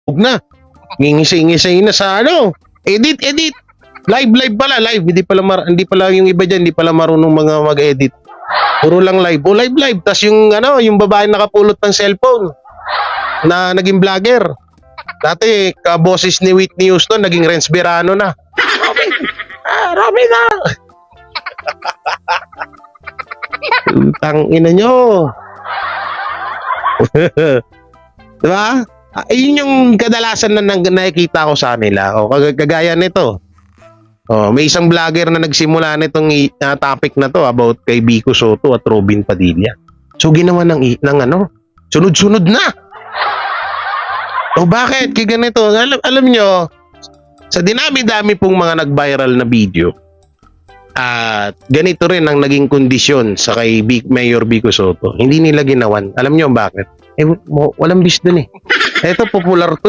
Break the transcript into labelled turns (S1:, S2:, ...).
S1: Huwag na. Ngingisay-ngisay na sa ano. Edit. Live pala, live. Hindi pala yung iba dyan, hindi pala marunong mga mag-edit. Puro lang live. O live. Tapos yung babae nakapulot ng cellphone na naging vlogger. Dati, kaboses ni Whitney Houston, naging Renz Berano na. Robin na! Tang ina nyo. Diba? Yun yung kadalasan na nakikita ko sa nila. O, kagaya nito. O, may isang vlogger na nagsimula nitong topic na to about kay Vico Soto at Robin Padilla. So, ginawa ng ano, sunod-sunod na. O, bakit? Kaya ganito. Alam nyo, sa dinami-dami pong mga nag-viral na video, at ganito rin ang naging kondisyon sa kay Mayor Vico Soto. Hindi nila ginawan. Alam nyo bakit? Walang bis dun eh. Ito, popular to eh.